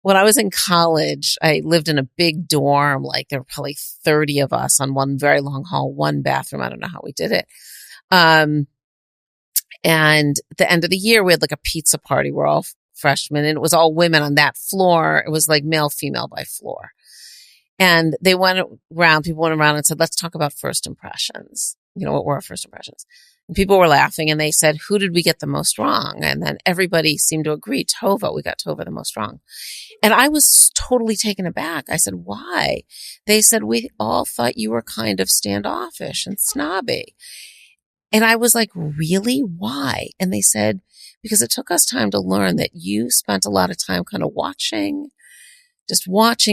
when I was in college, I lived in a big dorm. Like there were probably 30 of us on one very long hall, one bathroom. I don't know how we did it. And at the end of the year, we had like a pizza party. We're all freshmen and it was all women on that floor. It was like male, female by floor. And they went around, people went around and said, let's talk about first impressions. You know, what were our first impressions? And people were laughing and they said, who did we get the most wrong? And then everybody seemed to agree, Tovah, we got Tovah the most wrong. And I was totally taken aback. I said, why? They said, we all thought you were kind of standoffish and snobby. And I was like, really? Why? And they said, because it took us time to learn that you spent a lot of time kind of watching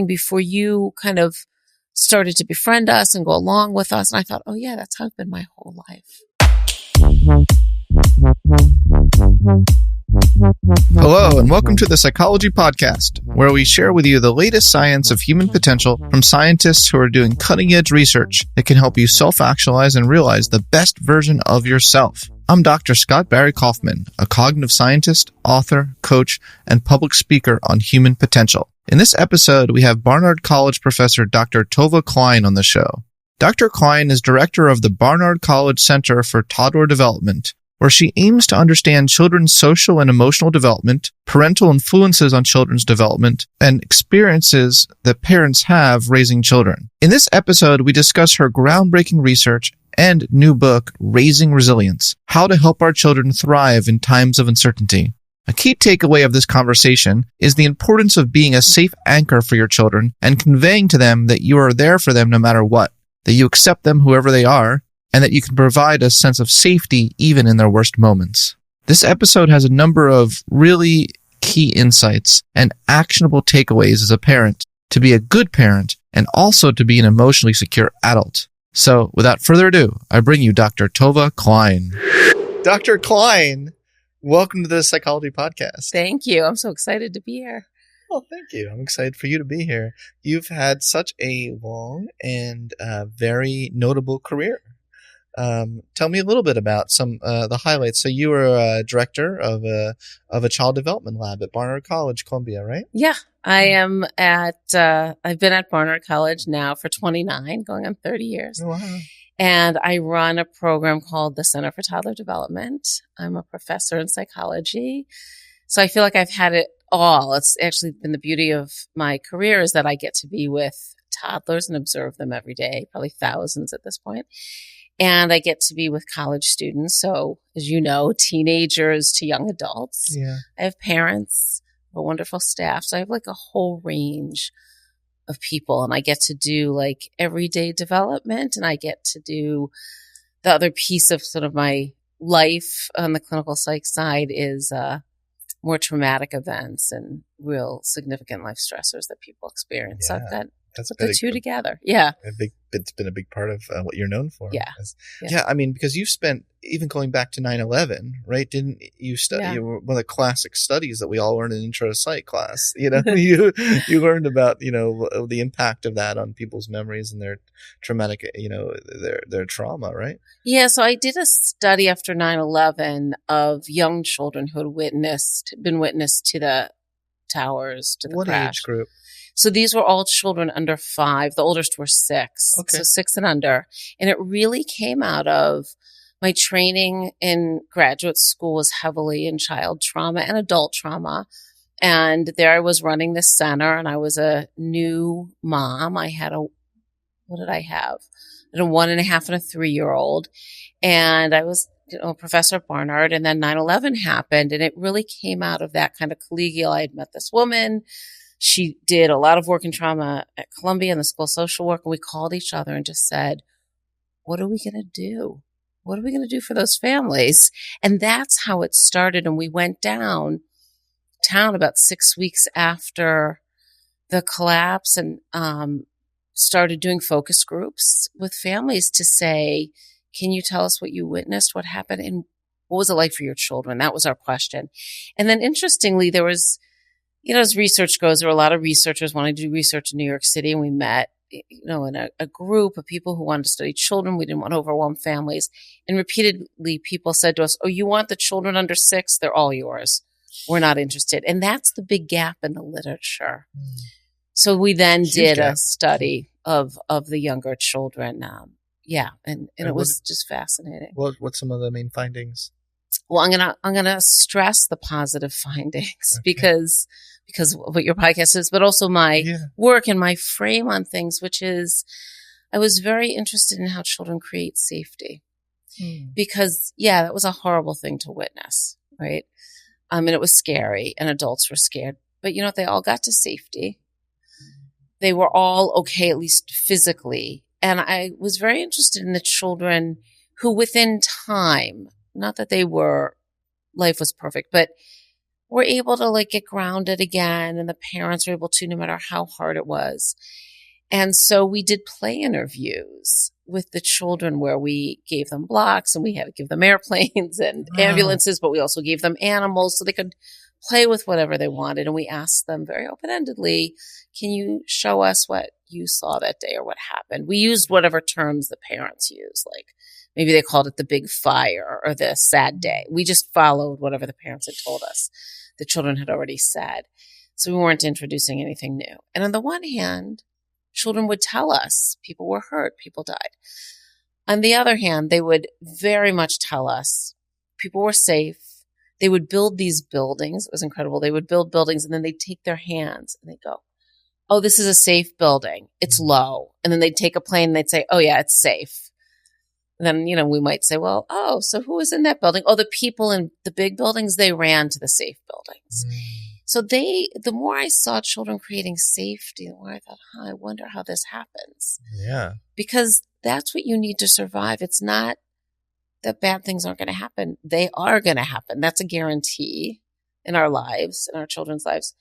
before you kind of started to befriend us and go along with us. And I thought, oh yeah, that's how it's been my whole life. Hello, and welcome to the Psychology Podcast, where we share with you the latest science of human potential from scientists who are doing cutting-edge research that can help you self-actualize and realize the best version of yourself. I'm Dr. Scott Barry Kaufman, a cognitive scientist, author, coach, and public speaker on human potential. In this episode, we have Barnard College Professor Dr. Tovah Klein on the show. Dr. Klein is director of the Barnard College Center for Toddler Development, where she aims to understand children's social and emotional development, parental influences on children's development, and experiences that parents have raising children. In this episode, we discuss her groundbreaking research and new book, Raising Resilience: How to Help Our Children Thrive in Times of Uncertainty. A key takeaway of this conversation is the importance of being a safe anchor for your children and conveying to them that you are there for them no matter what, that you accept them whoever they are, and that you can provide a sense of safety even in their worst moments. This episode has a number of really key insights and actionable takeaways as a parent to be a good parent and also to be an emotionally secure adult. So without further ado, I bring you Dr. Tovah Klein. Dr. Klein, welcome to the Psychology Podcast. Thank you. I'm so excited to be here. Well, thank you. I'm excited for you to be here. You've had such a long and very notable career. Tell me a little bit about some the highlights. So you were a director of a child development lab at Barnard College, Columbia, right? Yeah, I am I've been at Barnard College now for 29, going on 30 years. Oh, wow. And I run a program called the Center for Toddler Development. I'm a professor in psychology. So I feel like I've had it all. It's actually been the beauty of my career is that I get to be with toddlers and observe them every day, probably thousands at this point. And I get to be with college students. So, as you know, teenagers to young adults. Yeah. I have parents, a wonderful staff. So I have like a whole range of people. And I get to do like everyday development. And I get to do the other piece of sort of my life on the clinical psych side is more traumatic events and real significant life stressors that people experience. Yeah. So I've got That's put the two together. Yeah. It's been a big part of what you're known for. Yeah. Yeah. I mean, because you've spent, even going back to 9/11, right? Didn't you study? Yeah. You were one of the classic studies that we all learned in intro to psych class. You know, you learned about, the impact of that on people's memories and their traumatic, their trauma, right? Yeah. So I did a study after 9/11 of young children who had been witness to the towers, to the What crash. age group? So these were all children under 5. The oldest were 6. Okay. So 6 and under. And it really came out of my training in graduate school was heavily in child trauma and adult trauma. And there I was running this center and I was a new mom. I had what did I have? I had a 1.5 and a 3-year-old. And I was, a professor at Barnard. And then 9/11 happened. And it really came out of that kind of collegial. I had met this woman. She did a lot of work in trauma at Columbia in the School of Social Work. And we called each other and just said, what are we going to do? What are we going to do for those families? And that's how it started. And we went downtown about 6 weeks after the collapse and started doing focus groups with families to say, can you tell us what you witnessed, what happened, and what was it like for your children? That was our question. And then interestingly, there was, as research goes, there were a lot of researchers wanting to do research in New York City, and we met, in a group of people who wanted to study children. We didn't want to overwhelm families. And repeatedly, people said to us, oh, you want the children under 6? They're all yours. we're not interested. And that's the big gap in the literature. So we then Huge did gap. a study of the younger children. And it was just fascinating. What's some of the main findings? Well, I'm gonna stress the positive findings because of what your podcast is, but also my work and my frame on things, which is I was very interested in how children create safety. Because that was a horrible thing to witness, right? And it was scary, and adults were scared. But you know what? They all got to safety. They were all okay, at least physically. And I was very interested in the children who within time, not that life was perfect, but were able to like get grounded again. And the parents were able to, no matter how hard it was. And so we did play interviews with the children where we gave them blocks and we had to give them airplanes and ambulances, but we also gave them animals so they could play with whatever they wanted. And we asked them very open-endedly, can you show us what you saw that day or what happened? We used whatever terms the parents used, like maybe they called it the big fire or the sad day. We just followed whatever the parents had told us the children had already said. So we weren't introducing anything new. And on the one hand, children would tell us people were hurt, people died. On the other hand, they would very much tell us people were safe. They would build these buildings. It was incredible. They would build buildings and then they'd take their hands and they'd go, oh, this is a safe building. It's low. And then they'd take a plane and they'd say, oh yeah, it's safe. And then, we might say, well, so who was in that building? Oh, the people in the big buildings, they ran to the safe buildings. So the more I saw children creating safety, the more I thought, I wonder how this happens. Yeah. Because that's what you need to survive. It's not that bad things aren't going to happen. They are going to happen. That's a guarantee in our lives, in our children's lives.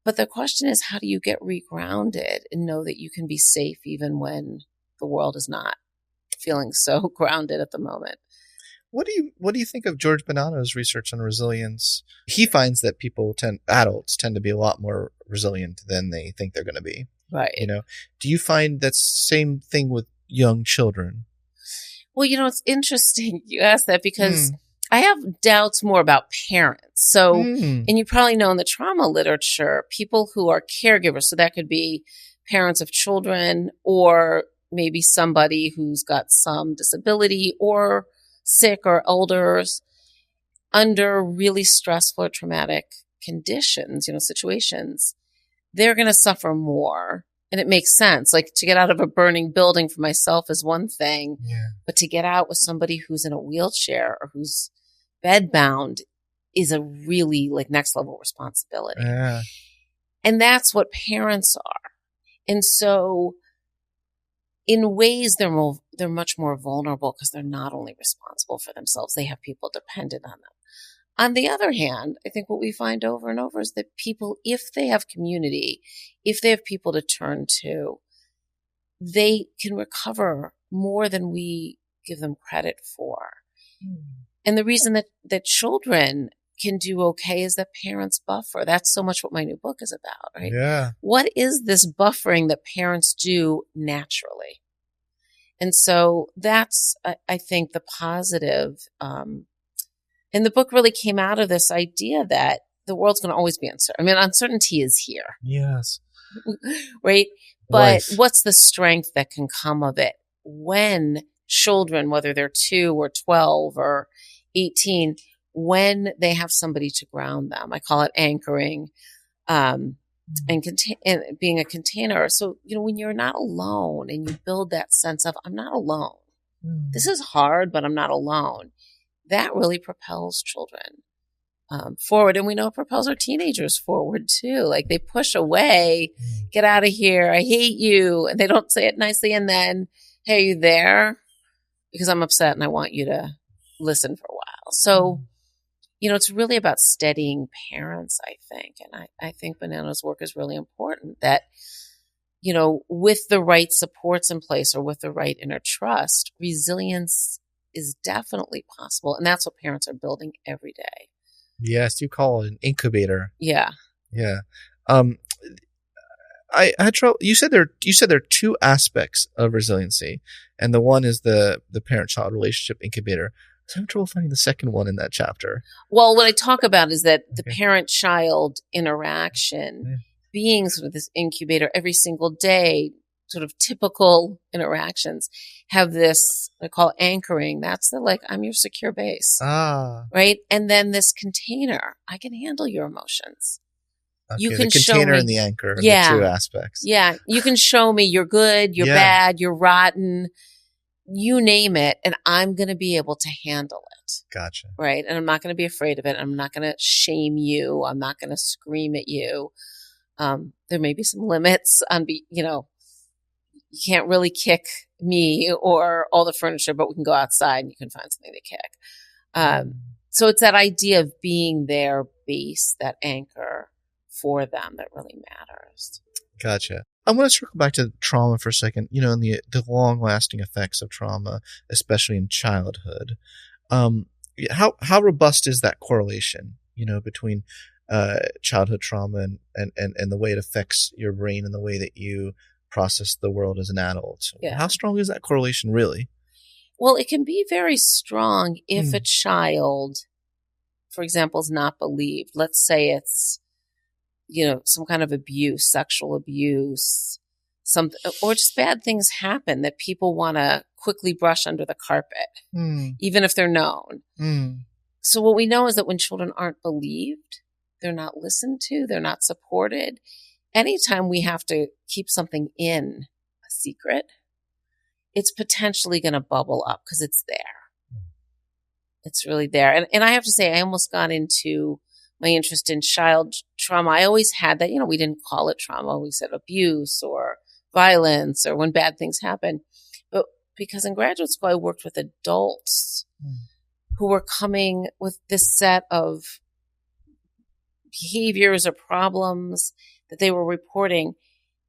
But the question is, how do you get regrounded and know that you can be safe even when the world is not feeling so grounded at the moment? What do you think of George Bonanno's research on resilience? He finds that adults tend to be a lot more resilient than they think they're going to be. Right. Do you find that same thing with young children? Well, it's interesting you ask that because I have doubts more about parents. So, and you probably know in the trauma literature, people who are caregivers, so that could be parents of children or maybe somebody who's got some disability or sick or older under really stressful or traumatic conditions, situations, they're going to suffer more. And it makes sense. Like to get out of a burning building for myself is one thing, but to get out with somebody who's in a wheelchair or who's bedbound is a really like next level responsibility. Yeah. And that's what parents are. And so in ways, they're much more vulnerable because they're not only responsible for themselves, they have people dependent on them. On the other hand, I think what we find over and over is that people, if they have community, if they have people to turn to, they can recover more than we give them credit for. And the reason that children can do okay is that parents buffer. That's so much what my new book is about, right? Yeah. What is this buffering that parents do naturally? And so that's, I think, the positive. And the book really came out of this idea that the world's going to always be uncertain. I mean, uncertainty is here. Yes. Right? But what's the strength that can come of it when children, whether they're 2 or 12 or 18, when they have somebody to ground them? I call it anchoring and being a container. So, when you're not alone and you build that sense of, I'm not alone. This is hard, but I'm not alone. That really propels children forward. And we know it propels our teenagers forward too. Like they push away, get out of here. I hate you. And they don't say it nicely. And then, hey, are you there? Because I'm upset and I want you to listen for a while. So, it's really about steadying parents, I think. And I think Bonanno's work is really important that, with the right supports in place or with the right inner trust, resilience is definitely possible. And that's what parents are building every day. Yes, you call it an incubator. Yeah. Yeah. I had trouble. You said there are 2 aspects of resiliency, and the one is the parent-child relationship incubator. I'm trouble finding the second one in that chapter. Well, what I talk about is that the parent-child interaction, being sort of this incubator every single day, sort of typical interactions, have this, I call anchoring. That's the, like, I'm your secure base. Right? And then this container, I can handle your emotions. Okay, You can the show container me, and the anchor are the two aspects. Yeah. You can show me you're good, you're bad, you're rotten, you name it, and I'm going to be able to handle it. Gotcha. Right? And I'm not going to be afraid of it. I'm not going to shame you. I'm not going to scream at you. There may be some limits on, you can't really kick me or all the furniture, but we can go outside and you can find something to kick. So it's that idea of being their base, that anchor for them that really matters. Gotcha. I want to circle back to trauma for a second, and the long-lasting effects of trauma, especially in childhood. How robust is that correlation, between childhood trauma and the way it affects your brain and the way that you process the world as an adult? Yeah. How strong is that correlation really? Well, it can be very strong if a child, for example, is not believed. Let's say it's, some kind of abuse, sexual abuse, or just bad things happen that people want to quickly brush under the carpet, even if they're known. So what we know is that when children aren't believed, they're not listened to, they're not supported. Anytime we have to keep something in a secret, it's potentially going to bubble up because it's there. It's really there. And I have to say, I almost got into my interest in child trauma. I always had that, we didn't call it trauma. We said abuse or violence or when bad things happen. But because in graduate school, I worked with adults who were coming with this set of behaviors or problems that they were reporting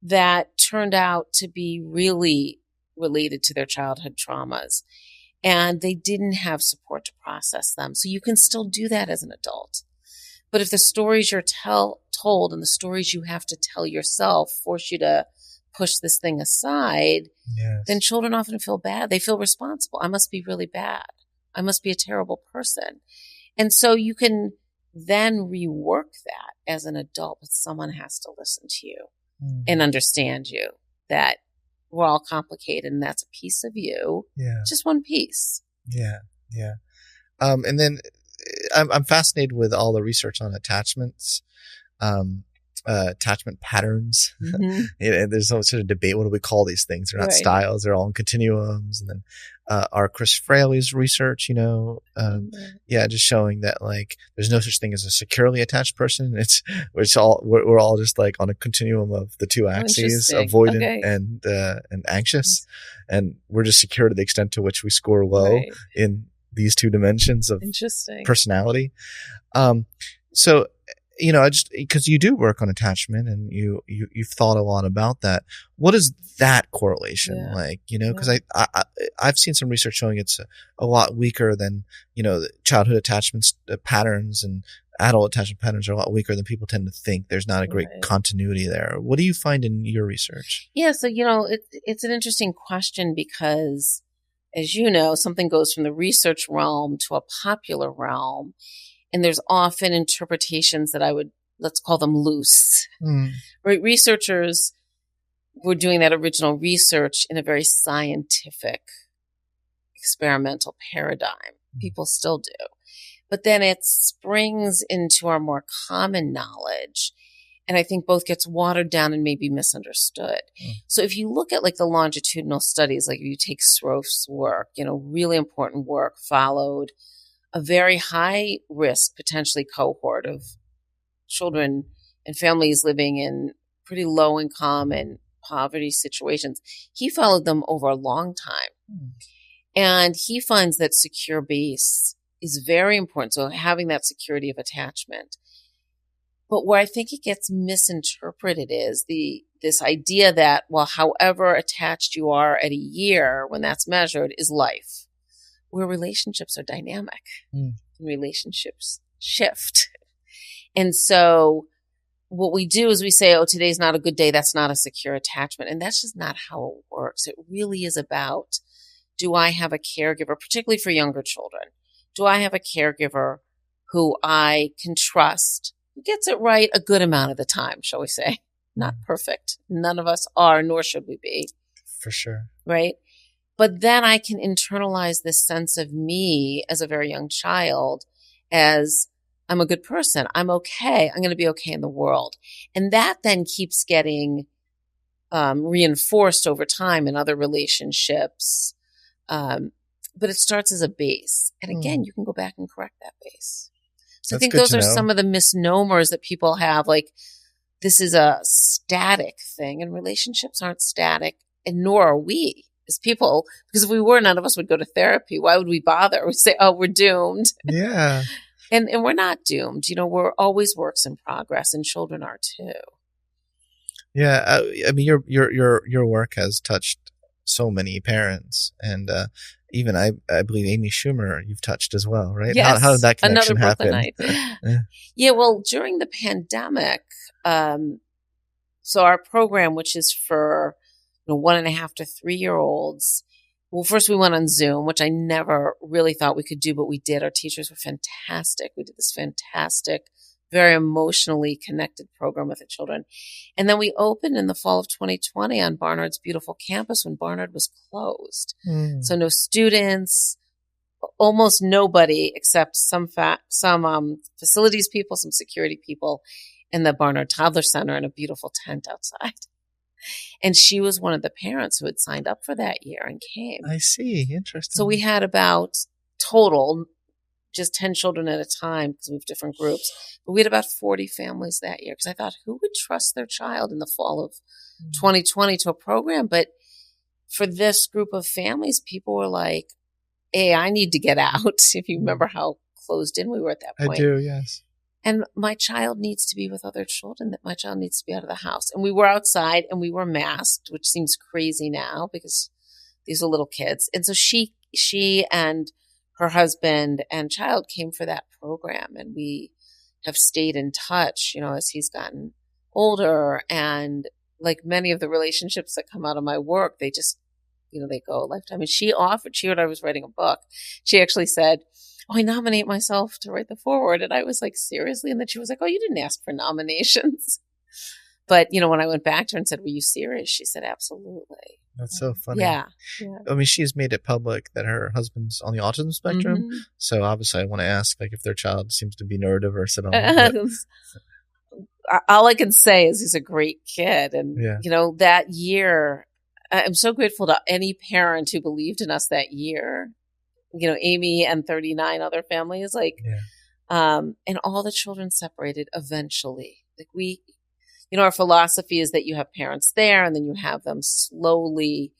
that turned out to be really related to their childhood traumas. And they didn't have support to process them. So you can still do that as an adult. But if the stories you're told and the stories you have to tell yourself force you to push this thing aside, then children often feel bad. They feel responsible. I must be really bad. I must be a terrible person. And so you can then rework that as an adult, but someone has to listen to you and understand you, that we're all complicated and that's a piece of you. Just one piece. And then I'm fascinated with all the research on attachments, attachment patterns. There's no sort of debate. What do we call these things? They're not styles. They're all in continuums. And then our Chris Fraley's research, just showing that like there's no such thing as a securely attached person. We're all just like on a continuum of the two axes, avoidant and anxious, and we're just secure to the extent to which we score low in these two dimensions of personality. So, because you do work on attachment and you've thought a lot about that. What is that correlation like? Because I've seen some research showing it's a lot weaker than, the childhood attachments patterns, and adult attachment patterns are a lot weaker than people tend to think. There's not a great continuity there. What do you find in your research? Yeah. So, it's an interesting question because, as you know, something goes from the research realm to a popular realm. And there's often interpretations that let's call them loose. Right? Researchers were doing that original research in a very scientific, experimental paradigm. People still do. But then it springs into our more common knowledge. And I think both gets watered down and maybe misunderstood. So if you look at like the longitudinal studies, like if you take Sroff's work, really important work, followed a very high risk, potentially cohort of children and families living in pretty low income and poverty situations. He followed them over a long time. And he finds that secure base is very important. So having that security of attachment. But where I think it gets misinterpreted is this idea that, well, however attached you are at a year when that's measured is life, where relationships are dynamic and relationships shift. And so what we do is we say, oh, today's not a good day. That's not a secure attachment. And that's just not how it works. It really is about, do I have a caregiver, particularly for younger children? do I have a caregiver who I can trust, who gets it right a good amount of the time, shall we say? Not perfect. None of us are, nor should we be. For sure. Right? But then I can internalize this sense of me as a very young child as I'm a good person. I'm okay. I'm going to be okay in the world. And that then keeps getting reinforced over time in other relationships. But it starts as a base. And again, you can go back and correct that base. So I think those are some of the misnomers that people have. Like, this is a static thing, and relationships aren't static, and nor are we as people. Because if we were, none of us would go to therapy. Why would we bother? We say, oh, we're doomed. Yeah. And we're not doomed. We're always works in progress, and children are too. Yeah. I mean, your work has touched so many parents, and even I believe Amy Schumer you've touched as well, right? Yes. How did that connection happen? Yeah, well, during the pandemic, so our program, which is for 1.5 to 3-year-olds, well, first we went on Zoom, which I never really thought we could do, but we did. Our teachers were fantastic. We did this fantastic, very emotionally connected program with the children. And then we opened in the fall of 2020 on Barnard's beautiful campus when Barnard was closed. So no students, almost nobody except some facilities people, some security people in the Barnard Toddler Center in a beautiful tent outside. And she was one of the parents who had signed up for that year and came. I see. Interesting. So we had about total just 10 children at a time because we have different groups. But we had about 40 families that year because I thought, who would trust their child in the fall of 2020 to a program? But for this group of families, people were like, hey, I need to get out. If you remember how closed in we were at that point. I do, yes. And my child needs to be with other children, that my child needs to be out of the house. And we were outside and we were masked, which seems crazy now because these are little kids. And so she and her husband and child came for that program. And we have stayed in touch, as he's gotten older. And like many of the relationships that come out of my work, they just, they go a lifetime. And she heard I was writing a book. She actually said, oh, I nominate myself to write the foreword. And I was like, seriously? And then she was like, oh, you didn't ask for nominations. But, when I went back to her and said, were you serious? She said, absolutely. That's so funny. Yeah. I mean, she's made it public that her husband's on the autism spectrum. So obviously I want to ask, if their child seems to be neurodiverse at all. All I can say is he's a great kid. And, that year, I'm so grateful to any parent who believed in us that year. Amy and 39 other families, and all the children separated eventually. Our philosophy is that you have parents there and then you have them slowly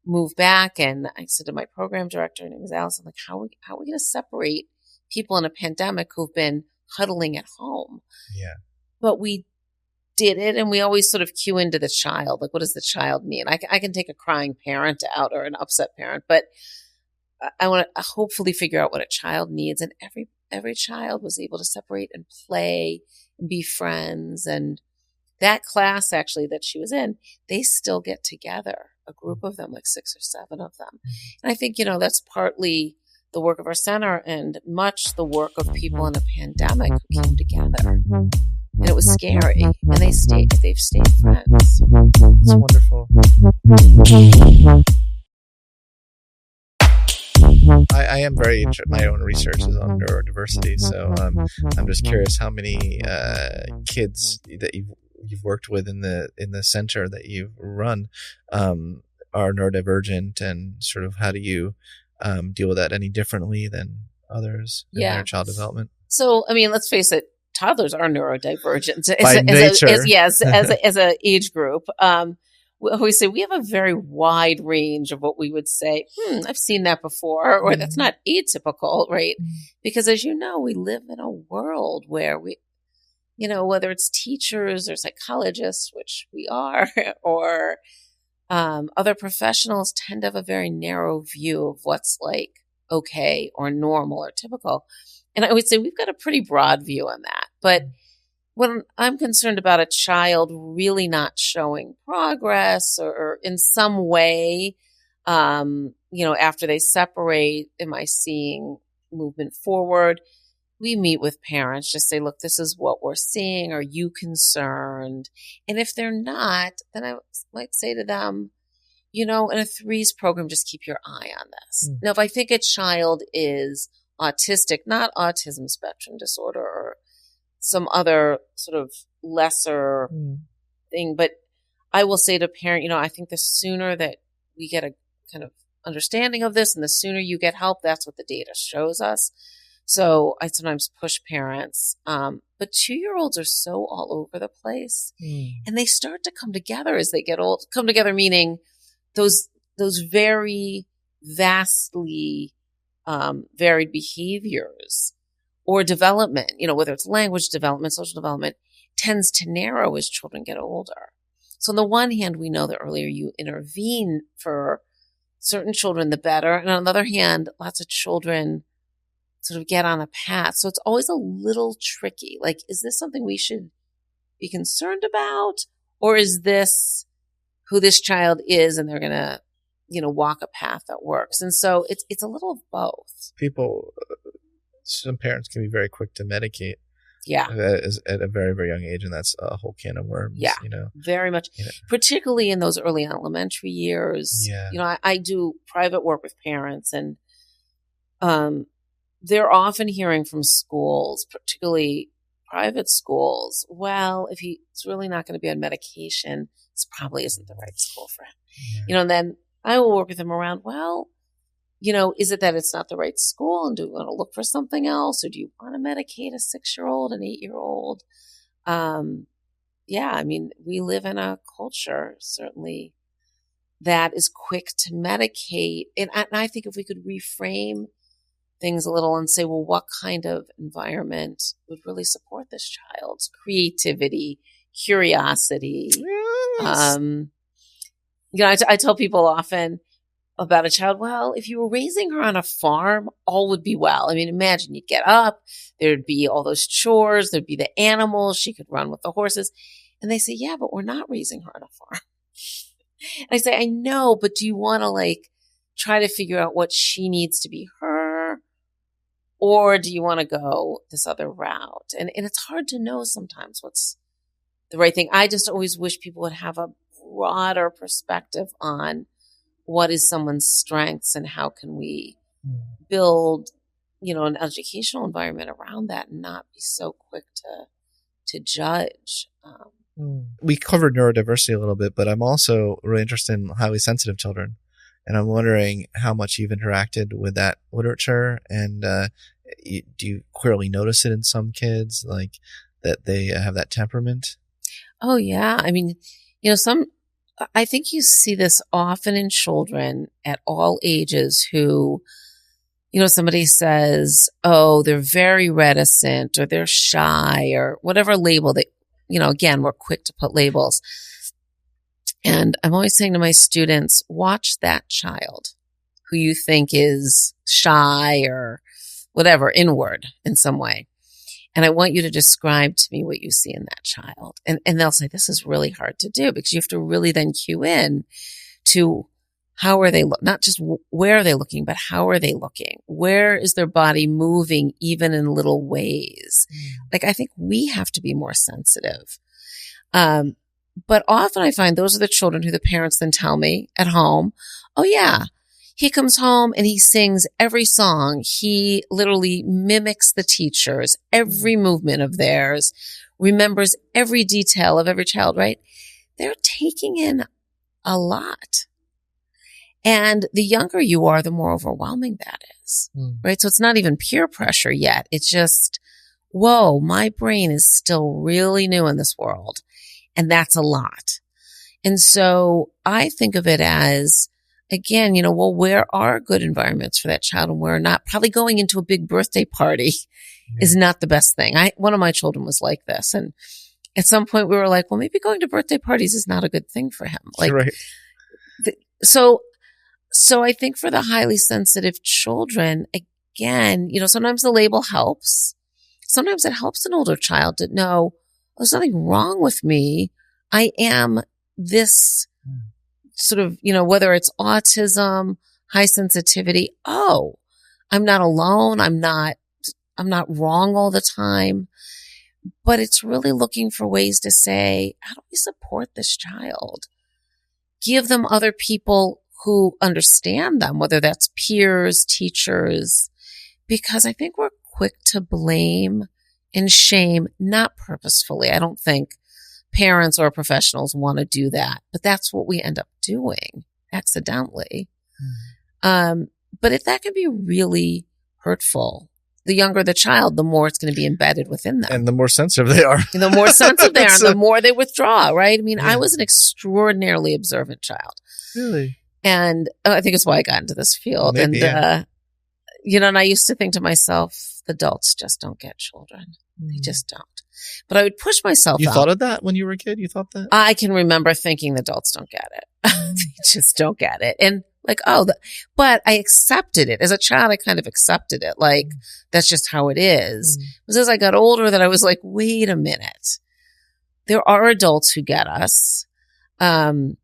move back. And I said to my program director, her name is Alice, I'm like, how are we going to separate people in a pandemic who've been huddling at home? Yeah. But we did it, and we always sort of cue into the child. Like, what does the child need? I can take a crying parent out or an upset parent, but I want to hopefully figure out what a child needs. And every child was able to separate and play and be friends. And that class actually that she was in, they still get together, a group of them, like 6 or 7 of them. And I think, that's partly the work of our center and much the work of people in a pandemic who came together. And it was scary. And they've stayed friends. It's wonderful. I am very interested. My own research is on neurodiversity, so I'm just curious how many kids that you've worked with in the center that you've run are neurodivergent, and sort of how do you deal with that any differently than others in their child development? So, I mean, let's face it, toddlers are neurodivergent by nature. As an age group. We always say we have a very wide range of what we would say, I've seen that before, or that's not atypical, right? Because as you know, we live in a world where we, whether it's teachers or psychologists, which we are, or other professionals tend to have a very narrow view of what's like okay or normal or typical. And I would say we've got a pretty broad view on that. But when I'm concerned about a child really not showing progress or in some way, after they separate, am I seeing movement forward, we meet with parents, just say, look, this is what we're seeing. Are you concerned? And if they're not, then I might say to them, in a threes program, just keep your eye on this. Now, if I think a child is autistic, not autism spectrum disorder or some other sort of lesser thing, but I will say to a parent, I think the sooner that we get a kind of understanding of this and the sooner you get help, that's what the data shows us. So I sometimes push parents, but 2-year-olds are so all over the place and they start to come together as they get old. Come together meaning those very vastly varied behaviors or development, whether it's language development, social development, tends to narrow as children get older. So on the one hand, we know the earlier you intervene for certain children, the better. And on the other hand, lots of children sort of get on a path. So it's always a little tricky. Like, is this something we should be concerned about? Or is this who this child is and they're going to, walk a path that works? And so it's a little of both. Some parents can be very quick to medicate. Yeah. At a very, very young age. And that's a whole can of worms. Yeah. Very much. Particularly in those early elementary years. Yeah. I do private work with parents and, they're often hearing from schools, particularly private schools, well, if he's really not going to be on medication, this probably isn't the right school for him. Yeah. And then I will work with them around, well, is it that it's not the right school? And do we want to look for something else? Or do you want to medicate a 6-year-old, an 8-year-old? We live in a culture, certainly, that is quick to medicate. And I think if we could reframe things a little and say, well, what kind of environment would really support this child's creativity, curiosity? Yes. I tell people often about a child, well, if you were raising her on a farm, all would be well. I mean, imagine you'd get up, there'd be all those chores, there'd be the animals, she could run with the horses. And they say, yeah, but we're not raising her on a farm. And I say, I know, but do you want to try to figure out what she needs to be her? Or do you want to go this other route? And it's hard to know sometimes what's the right thing. I just always wish people would have a broader perspective on what is someone's strengths and how can we build, an educational environment around that and not be so quick to judge. We covered neurodiversity a little bit, but I'm also really interested in highly sensitive children. And I'm wondering how much you've interacted with that literature. And do you clearly notice it in some kids, like that they have that temperament? Oh, yeah. I mean, I think you see this often in children at all ages who, somebody says, oh, they're very reticent or they're shy or whatever label that, again, we're quick to put labels. And I'm always saying to my students, watch that child who you think is shy or whatever, inward in some way. And I want you to describe to me what you see in that child. And they'll say, this is really hard to do because you have to really then cue in to how are they not just where are they looking, but how are they looking? Where is their body moving even in little ways? I think we have to be more sensitive. But often I find those are the children who the parents then tell me at home, oh yeah, he comes home and he sings every song. He literally mimics the teachers, every movement of theirs, remembers every detail of every child, right? They're taking in a lot. And the younger you are, the more overwhelming that is, right? So it's not even peer pressure yet. It's just, whoa, my brain is still really new in this world. And that's a lot. And so I think of it as, again, where are good environments for that child and where not? Probably going into a big birthday party is not the best thing. One of my children was like this. And at some point we were like, well, maybe going to birthday parties is not a good thing for him. Right. So I think for the highly sensitive children, again, sometimes the label helps. Sometimes it helps an older child to know, there's nothing wrong with me. I am this sort of, whether it's autism, high sensitivity. Oh, I'm not alone. I'm not wrong all the time, but it's really looking for ways to say, how do we support this child? Give them other people who understand them, whether that's peers, teachers, because I think we're quick to blame and shame, not purposefully. I don't think parents or professionals want to do that, but that's what we end up doing accidentally. But if that can be really hurtful, the younger the child, the more it's going to be embedded within them. And the more sensitive they are. And the more sensitive they are, and the more they withdraw, right? I mean, I was an extraordinarily observant child. Really? And I think it's why I got into this field. Maybe, and, and I used to think to myself, adults just don't get children. They just don't. But I would push myself out. You thought of that when you were a kid? You thought that? I can remember thinking the adults don't get it. They just don't get it. And like, but I accepted it. As a child, I kind of accepted it. Like, that's just how it is. It was as I got older that I was like, wait a minute. There are adults who get us. And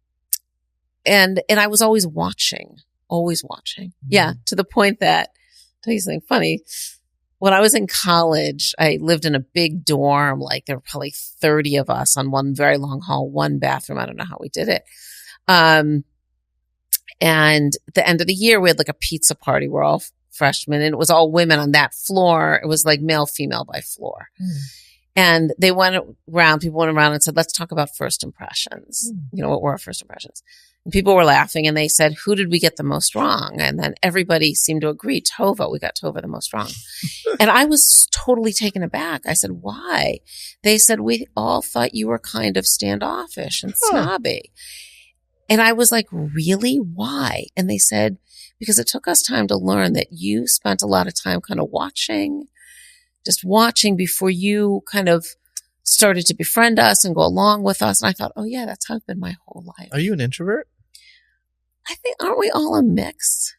I was always watching. Yeah. To the point that, I'll tell you something funny. When I was in college, I lived in a big dorm. Like, there were probably 30 of us on one very long hall, one bathroom. I don't know how we did it. And at the end of the year, we had like a pizza party. We're all freshmen, and it was all women on that floor. It was like male, female by floor. And they people went around and said, let's talk about first impressions. What were our first impressions? And people were laughing, and they said, who did we get the most wrong? And then everybody seemed to agree, Tovah. We got Tovah the most wrong. And I was totally taken aback. I said, why? They said, we all thought you were kind of standoffish and snobby. And I was like, really? Why? And they said, because it took us time to learn that you spent a lot of time kind of watching before you kind of started to befriend us and go along with us. And I thought, oh yeah, that's how I've been my whole life. Are you an introvert? I think, aren't we all a mix?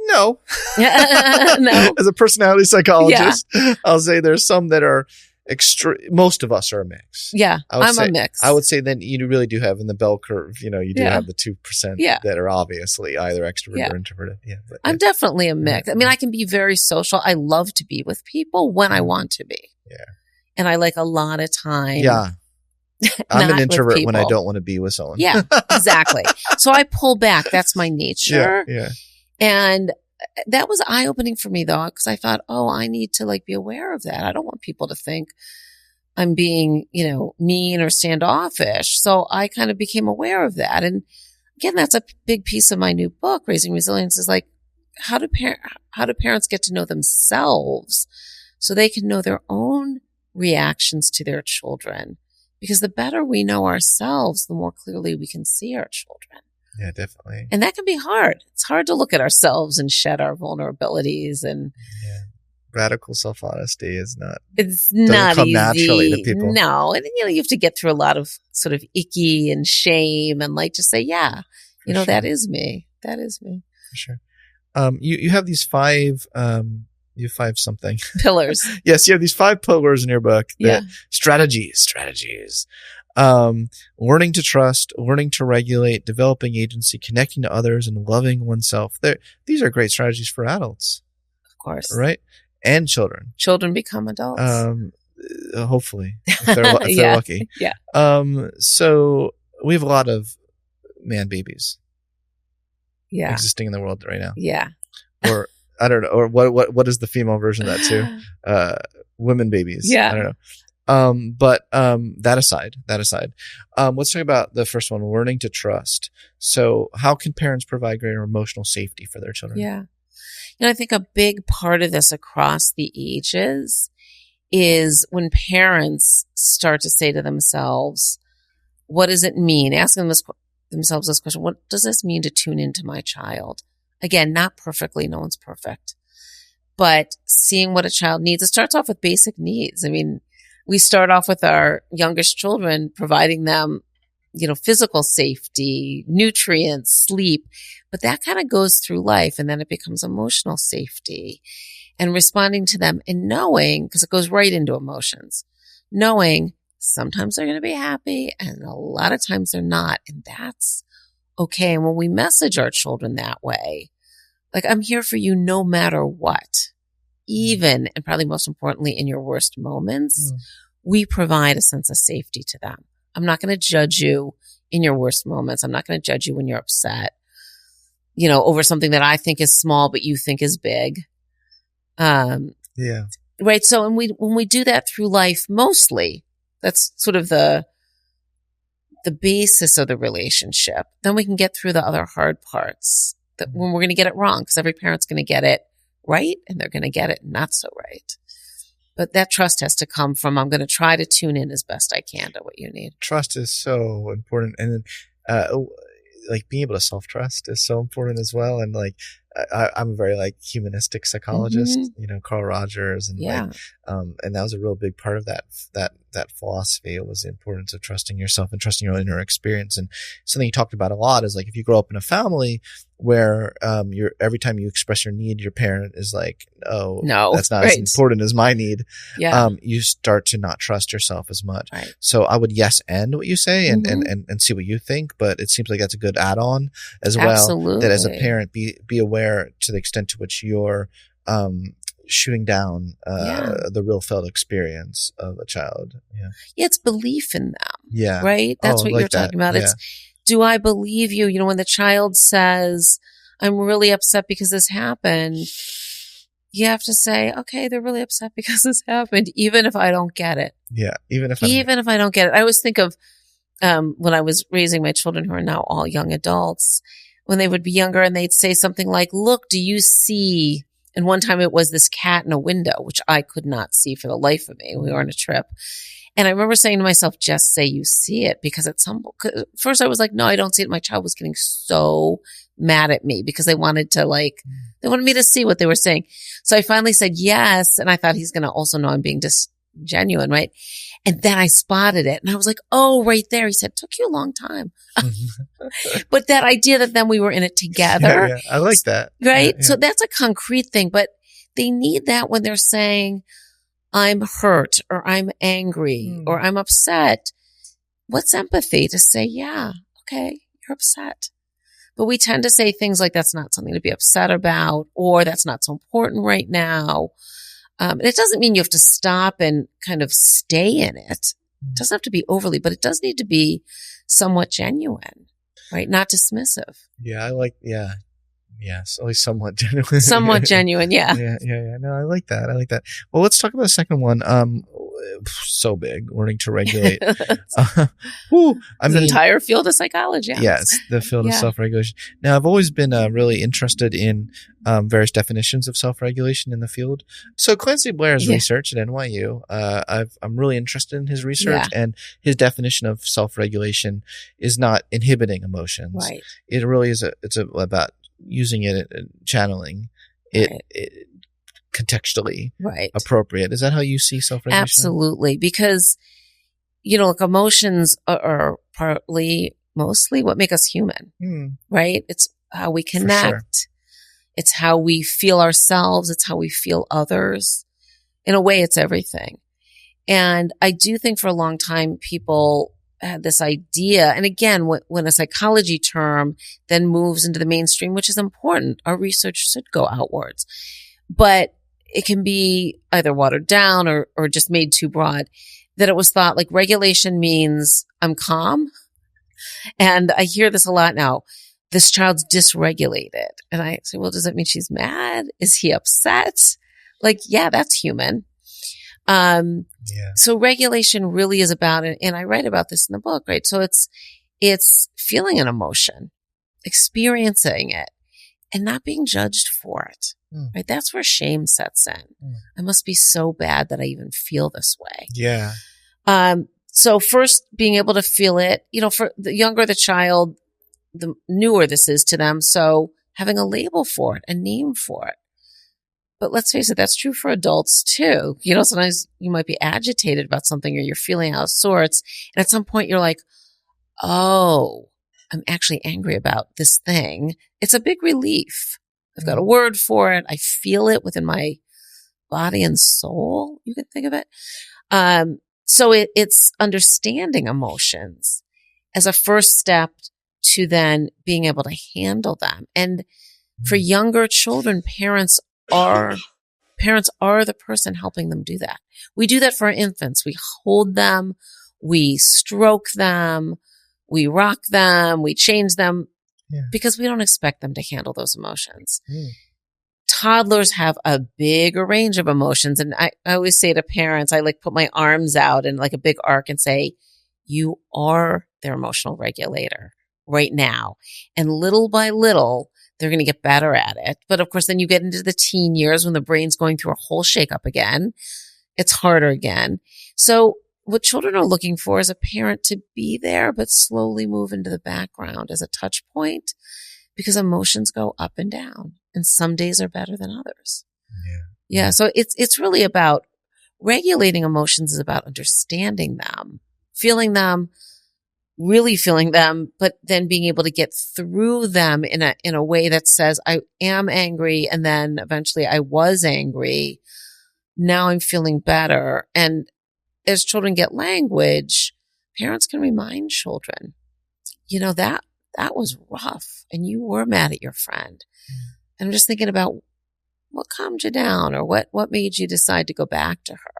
No. No. As a personality psychologist, I'll say there's some that are most of us are a mix. Yeah, I'm a mix. I would say then you really do have in the bell curve, you do have the 2% that are obviously either extroverted or introverted. Yeah, I'm definitely a mix. I mean, I can be very social. I love to be with people when I want to be. Yeah. And I like a lot of time. Yeah. I'm an introvert when I don't want to be with someone. Yeah, exactly. So I pull back. That's my nature. Yeah. And that was eye-opening for me, though, because I thought, I need to be aware of that. I don't want people to think I'm being, mean or standoffish. So I kind of became aware of that. And again, that's a big piece of my new book, Raising Resilience, is like, how do parents get to know themselves so they can know their own reactions to their children? Because the better we know ourselves, the more clearly we can see our children. Yeah, definitely. And that can be hard. It's hard to look at ourselves and shed our vulnerabilities and radical self-honesty is not. It's not come easy. Naturally to people. No, and you have to get through a lot of sort of icky and shame and just say, sure. That is me. That is me. For sure. You have these 5. You have 5 something pillars. Yes, you have these 5 pillars in your book. Strategies. Learning to trust, learning to regulate, developing agency, connecting to others, and loving oneself. These are great strategies for adults. Of course. Right? And children. Children become adults. Hopefully, if they're lucky. Yeah. So we have a lot of man babies. Yeah. Existing in the world right now. Yeah. Or I don't know. Or what is the female version of that too? Women babies. Yeah. I don't know. But that aside, let's talk about the first one, learning to trust. So how can parents provide greater emotional safety for their children? Yeah. I think a big part of this across the ages is when parents start to say to themselves, what does it mean? Asking themselves this question, what does this mean to tune into my child? Again, not perfectly. No one's perfect. But seeing what a child needs, it starts off with basic needs. I mean, we start off with our youngest children, providing them, physical safety, nutrients, sleep, but that kind of goes through life. And then it becomes emotional safety and responding to them and knowing, because it goes right into emotions, knowing sometimes they're going to be happy and a lot of times they're not. And that's okay. And when we message our children that way, Like, I'm here for you no matter what. Even, and probably most importantly, in your worst moments, we provide a sense of safety to them. I'm not going to judge you in your worst moments. I'm not going to judge you when you're upset, over something that I think is small, but you think is big. Yeah. Right. So, when we do that through life, mostly, that's sort of the basis of the relationship. Then we can get through the other hard parts that when we're going to get it wrong, because every parent's going to get it right and they're going to get it not so right. But that trust has to come from, I'm going to try to tune in as best I can to what you need. Trust is so important. And then, being able to self-trust is so important as well. And I'm a very humanistic psychologist, Carl Rogers, and and that was a real big part of that philosophy. It was the importance of trusting yourself and trusting your own inner experience. And something you talked about a lot is if you grow up in a family where every time you express your need, your parent is no, that's not as important as my need. Yeah. You start to not trust yourself as much. Right. So I would end what you say and see what you think, but it seems like that's a good add-on as well. Absolutely. That as a parent, be aware to the extent to which you're shooting down the real felt experience of a child. Yeah. It's belief in them. Yeah. Right? That's what you're talking about. Yeah. It's, do I believe you? When the child says, I'm really upset because this happened, you have to say, okay, they're really upset because this happened, even if I don't get it. Yeah. Even if I don't get it. I always think of when I was raising my children who are now all young adults, when they would be younger and they'd say something like, look, do you see? And one time it was this cat in a window, which I could not see for the life of me. We were on a trip. And I remember saying to myself, just say you see it, because at first I was like, no, I don't see it. My child was getting so mad at me because they wanted they wanted me to see what they were saying. So I finally said yes. And I thought he's going to also know I'm being genuine, right? And then I spotted it and I was like, oh, right there. He said, took you a long time. But that idea that then we were in it together. Yeah. I like that. Right. Yeah. So that's a concrete thing, but they need that when they're saying, I'm hurt or I'm angry or I'm upset. What's empathy? To say, yeah, okay, you're upset. But we tend to say things like, that's not something to be upset about, or that's not so important right now. And it doesn't mean you have to stop and kind of stay in it. It doesn't have to be overly, but it does need to be somewhat genuine, right? Not dismissive. Yeah, Yes, at least somewhat genuine. Somewhat genuine, yeah. Yeah. No, I like that. Well, let's talk about the second one. So big, learning to regulate. The entire field of psychology. Yes, the field of self-regulation. Now, I've always been really interested in various definitions of self-regulation in the field. So Clancy Blair's research at NYU, I'm really interested in his research, and his definition of self-regulation is not inhibiting emotions. Right. It really is about using it and channeling it contextually appropriate. Is that how you see self-regulation? Absolutely. Because, emotions are mostly what make us human, right? It's how we connect. Sure. It's how we feel ourselves. It's how we feel others. In a way, it's everything. And I do think for a long time, people had this idea. And again, when a psychology term then moves into the mainstream, which is important, our research should go outwards. But it can be either watered down or just made too broad, that it was thought regulation means I'm calm. And I hear this a lot now. This child's dysregulated. And I say, well, does that mean she's mad? Is he upset? Yeah, that's human. So regulation really is about it. And I write about this in the book, right? So it's feeling an emotion, experiencing it, and not being judged for it, right? That's where shame sets in. I must be so bad that I even feel this way. Yeah. So first being able to feel it, for the younger the child, the newer this is to them. So having a label for it, a name for it. But let's face it, that's true for adults too. Sometimes you might be agitated about something or you're feeling out of sorts. And at some point you're like, oh, I'm actually angry about this thing. It's a big relief. I've got a word for it. I feel it within my body and soul. You can think of it. So it's understanding emotions as a first step to then being able to handle them. And For younger children, parents are the person helping them do that. We do that for our infants. We hold them, we stroke them, we rock them, we change them because we don't expect them to handle those emotions. Toddlers have a bigger range of emotions. And I always say to parents, I put my arms out in a big arc and say, you are their emotional regulator right now. And little by little, they're going to get better at it. But of course, then you get into the teen years when the brain's going through a whole shakeup again. It's harder again. So what children are looking for is a parent to be there, but slowly move into the background as a touch point, because emotions go up and down, and some days are better than others. Yeah. So it's really about regulating emotions is about understanding them, really feeling them, but then being able to get through them in a way that says, I am angry. And then eventually I was angry. Now I'm feeling better. And as children get language, parents can remind children, that was rough and you were mad at your friend. And I'm just thinking about what calmed you down, or what made you decide to go back to her.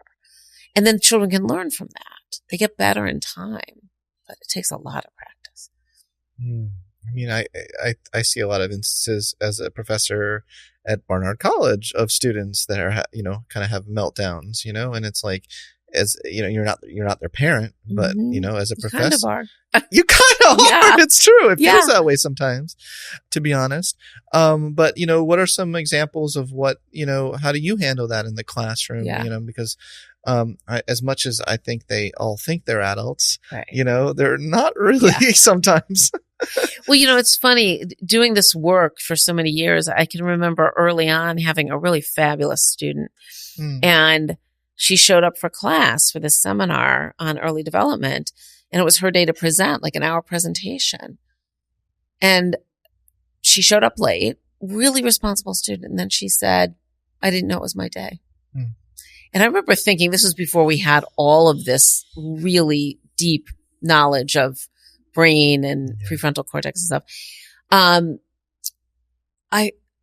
And then children can learn from that. They get better in time, but it takes a lot of practice. I mean, I see a lot of instances as a professor at Barnard College of students that are, kind of have meltdowns, and it's like, as you're not their parent, but as a professor, you kind of are. It's true. It feels that way sometimes, to be honest. But what are some examples of what how do you handle that in the classroom? Because as much as I think they all think they're adults, right. They're not really sometimes. Well, it's funny doing this work for so many years. I can remember early on having a really fabulous student, and she showed up for class for this seminar on early development, and it was her day to present, an hour presentation. And she showed up late, really responsible student. And then she said, I didn't know it was my day. And I remember thinking, this was before we had all of this really deep knowledge of brain and prefrontal cortex and stuff.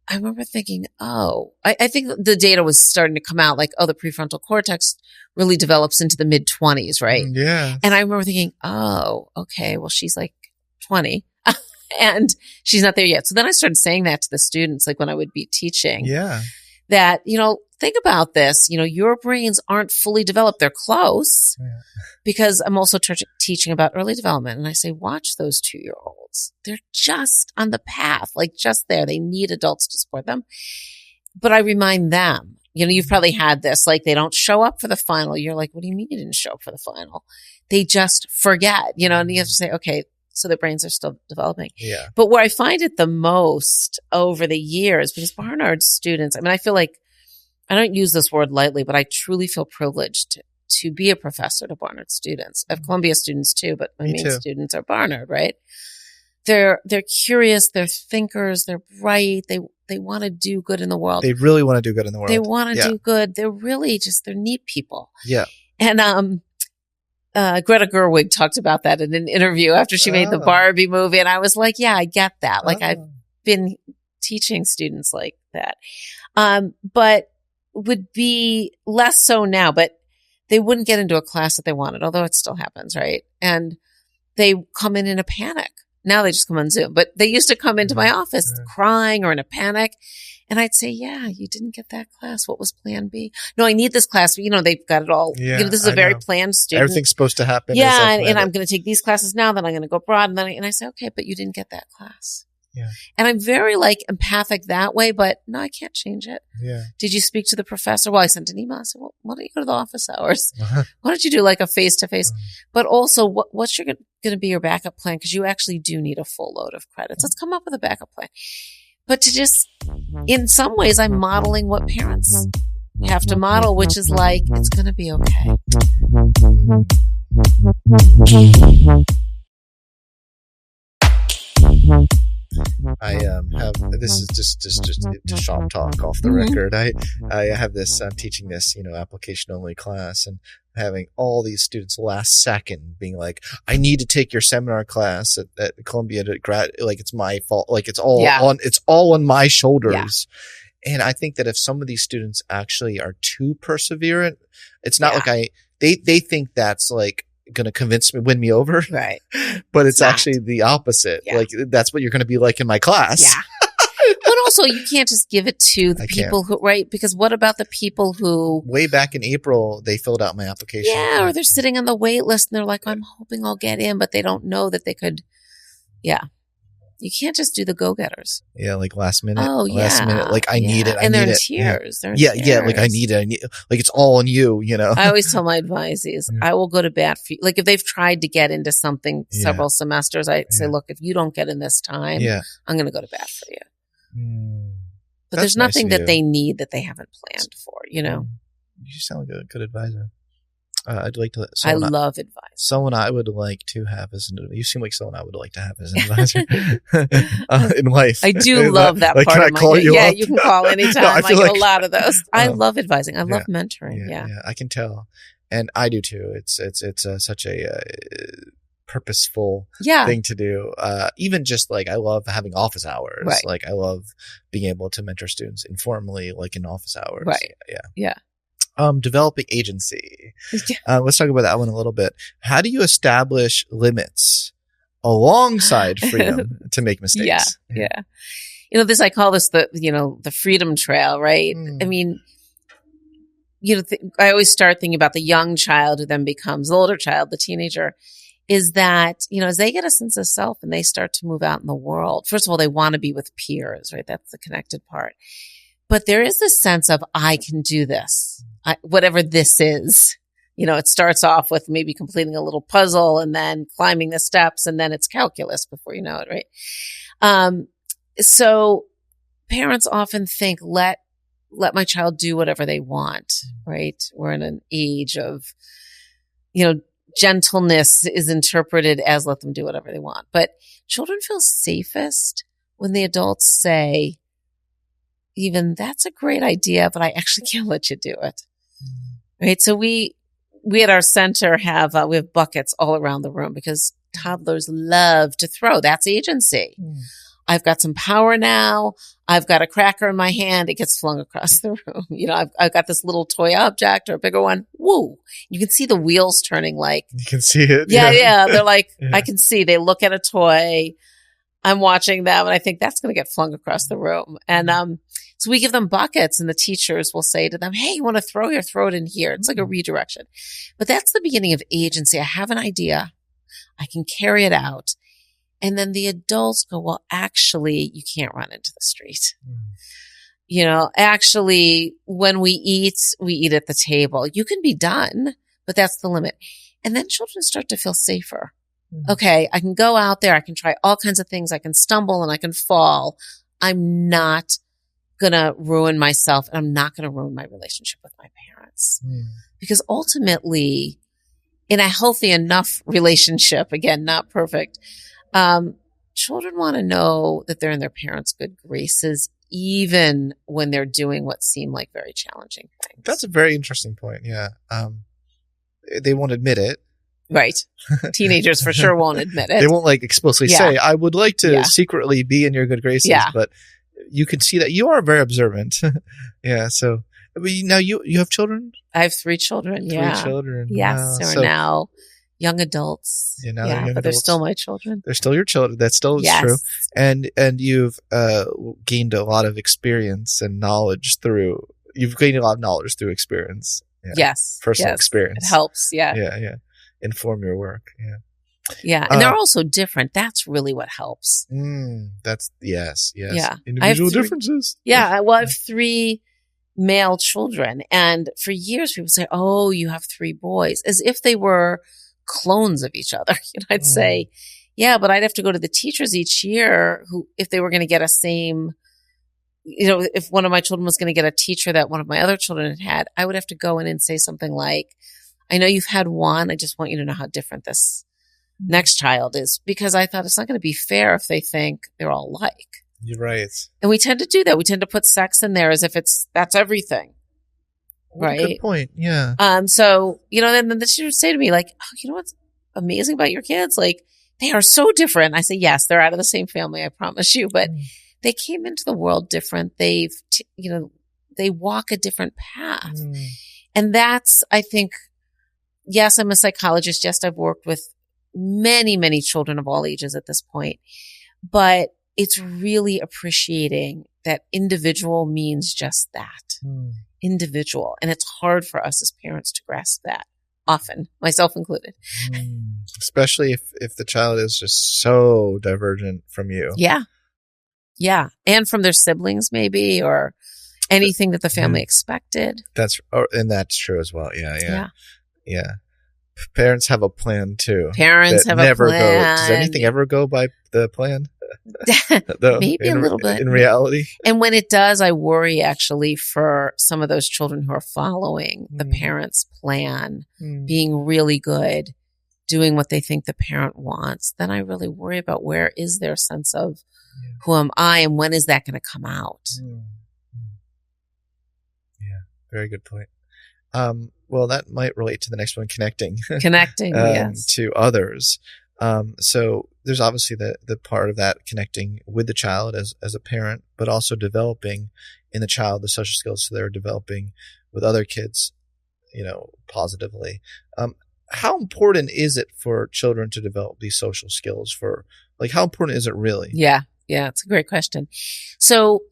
I remember thinking, I think the data was starting to come out the prefrontal cortex really develops into the mid-20s, right? Yeah. And I remember thinking, okay, well, she's 20 and she's not there yet. So then I started saying that to the students, when I would be teaching. Yeah. That, think about this, your brains aren't fully developed. They're close because I'm also teaching about early development. And I say, watch those 2-year-olds. They're just on the path, just there. They need adults to support them. But I remind them, you've probably had this, they don't show up for the final. You're like, what do you mean you didn't show up for the final? They just forget, and you have to say, okay, so their brains are still developing. Yeah. But where I find it the most over the years, because Barnard students, I feel like, I don't use this word lightly, but I truly feel privileged to be a professor to Barnard students. I have Columbia students too, but my main students are Barnard, right? They're curious, they're thinkers, they're bright, they want to do good in the world. They really want to do good in the world. They want to do good. They're really they're neat people. Yeah. And Greta Gerwig talked about that in an interview after she made the Barbie movie. And I was like, yeah, I get that. I've been teaching students like that. But would be less so now, but they wouldn't get into a class that they wanted, although it still happens, right? And they come in a panic. Now they just come on Zoom, but they used to come into my office crying or in a panic. And I'd say, yeah, you didn't get that class. What was plan B? No, I need this class. But, they've got it all. Yeah, this is a very planned student. Everything's supposed to happen. Yeah. And I'm going to take these classes now, then I'm going to go abroad. And then I say, okay, but you didn't get that class. Yeah. And I'm very empathic that way, but no, I can't change it. Yeah. Did you speak to the professor? Well, I sent an email. I said, well, why don't you go to the office hours? Why don't you do a face-to-face? But also, what's going to be your backup plan? Because you actually do need a full load of credits. Let's come up with a backup plan. But in some ways, I'm modeling what parents have to model, which is it's going to be okay. have, this is just to shop talk off the record. I have this, I'm teaching this, application only class, and having all these students last second being like, I need to take your seminar class at Columbia to like it's my fault. Like it's all on my shoulders. Yeah. And I think that if some of these students actually are too perseverant, it's not like they think that's like going to win me over. Right. But it's actually the opposite. Yeah. Like that's what you're going to be like in my class. Yeah. But also you can't just give it to the people who, right? Because what about the people who way back in April, they filled out my application. Yeah. Or they're sitting on the wait list and they're like, I'm hoping I'll get in, but they don't know that they could. Yeah. You can't just do the go-getters. Yeah, like last minute. Oh, yeah. Last minute, like I need it. And they're in tears. Yeah, like I need it. Like it's all on you, I always tell my advisees, I will go to bat for you. Like if they've tried to get into something several semesters, I say, look, if you don't get in this time, I'm going to go to bat for you. But there's nothing that they need that they haven't planned for, You sound like a good advisor. I'd like to. I love advice. Someone I would like to have as an. You seem like someone I would like to have as an advisor in life. I do love that part. Can I call you? Yeah, you can call anytime. I get a lot of those. I love advising. I love mentoring. Yeah, I can tell, and I do too. It's such a purposeful thing to do. Even just like I love having office hours. Right. Like I love being able to mentor students informally, like in office hours. Right. Yeah. Developing agency. Let's talk about that one a little bit. How do you establish limits alongside freedom to make mistakes? Yeah. I call this the freedom trail, right? I mean, I always start thinking about the young child who then becomes the older child, the teenager, is that, as they get a sense of self and they start to move out in the world, first of all, they want to be with peers, right? That's the connected part. But there is this sense of, I can do this. Whatever this is, it starts off with maybe completing a little puzzle and then climbing the steps and then it's calculus before you know it, right? So parents often think, let my child do whatever they want, right? We're in an age of, gentleness is interpreted as let them do whatever they want. But children feel safest when the adults say, even that's a great idea, but I actually can't let you do it. Right. So we at our center we have buckets all around the room because toddlers love to throw. That's agency. I've got some power now. I've got a cracker in my hand. It gets flung across the room. I've got this little toy object or a bigger one. Woo. You can see the wheels turning like. You can see it. Yeah. They're like, I can see. They look at a toy. I'm watching them and I think that's going to get flung across the room. And, so we give them buckets and the teachers will say to them, hey, you want to throw here? Throw it in here. It's like a redirection. But that's the beginning of agency. I have an idea. I can carry it out. And then the adults go, well, actually, you can't run into the street. Actually, when we eat at the table. You can be done, but that's the limit. And then children start to feel safer. Okay, I can go out there. I can try all kinds of things. I can stumble and I can fall. I'm not going to ruin myself and I'm not going to ruin my relationship with my parents. Because ultimately, in a healthy enough relationship, again, not perfect, children want to know that they're in their parents' good graces, even when they're doing what seem like very challenging things. That's a very interesting point. Yeah. They won't admit it. Right. Teenagers for sure won't admit it. They won't explicitly say, I would like to secretly be in your good graces, but you can see that you are very observant. Yeah. So now you have children? I have 3 children. Three children. Yes. They're now young adults. But they're still my children. They're still your children. That still is true. And you've gained a lot of experience and knowledge through experience. Yeah. Yes. Personal experience. It helps. Yeah. Yeah. Inform your work. Yeah. Yeah. And they're also different. That's really what helps. That's yes. Yeah. Individual differences. Yeah. Well, I have 3 male children. And for years people say, oh, you have 3 boys, as if they were clones of each other. I'd say, yeah, but I'd have to go to the teachers each year if they were going to get a same, if one of my children was going to get a teacher that one of my other children had, I would have to go in and say something like, I know you've had one. I just want you to know how different this next child is, because I thought it's not going to be fair if they think they're all alike. You're right. And we tend to do that. We tend to put sex in there as if that's everything. What right. a good point. Yeah. So, then she would say to me like, oh, you know what's amazing about your kids? Like, they are so different. I say, yes, they're out of the same family, I promise you, but they came into the world different. They walk a different path. And that's, I think, yes, I'm a psychologist. Yes, I've worked with many, many children of all ages at this point, but it's really appreciating that individual means just that. Individual. And it's hard for us as parents to grasp that often, myself included. Especially if the child is just so divergent from you. Yeah. Yeah. And from their siblings maybe, or anything that the family expected. And that's true as well. Yeah. Parents have a plan too. Parents have a plan. Does anything ever go by the plan? Maybe a little bit. In reality. And when it does, I worry actually for some of those children who are following the parent's plan, being really good, doing what they think the parent wants. Then I really worry about where is their sense of who am I and when is that going to come out? Yeah, very good point. Well, that might relate to the next one, connecting. Yes. To others. So there's obviously the part of that connecting with the child as a parent, but also developing in the child the social skills so they're developing with other kids, positively. How important is it for children to develop these social skills? How important is it really? Yeah, it's a great question. So,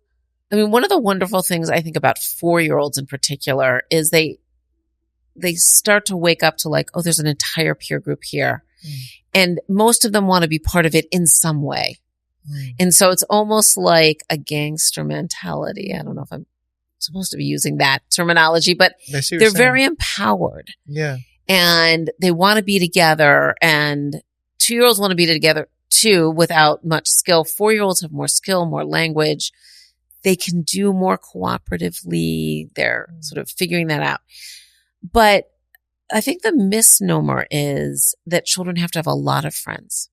one of the wonderful things I think about 4-year-olds in particular is they start to wake up to like, oh, there's an entire peer group here. And most of them want to be part of it in some way. And so it's almost like a gangster mentality. I don't know if I'm supposed to be using that terminology, but they're very empowered. Yeah. And they want to be together. And 2-year-olds want to be together too without much skill. 4-year-olds have more skill, more language. They can do more cooperatively. They're sort of figuring that out. But I think the misnomer is that children have to have a lot of friends.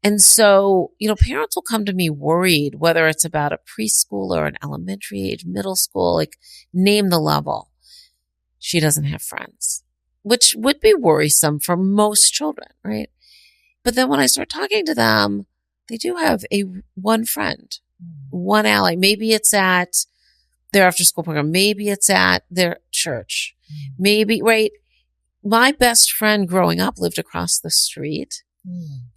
And so, parents will come to me worried, whether it's about a preschooler, an elementary age, middle school, like name the level. She doesn't have friends, which would be worrisome for most children, right? But then when I start talking to them, they do have one friend, one ally. Maybe it's at their after school program. Maybe it's at their church. Maybe, right? My best friend growing up lived across the street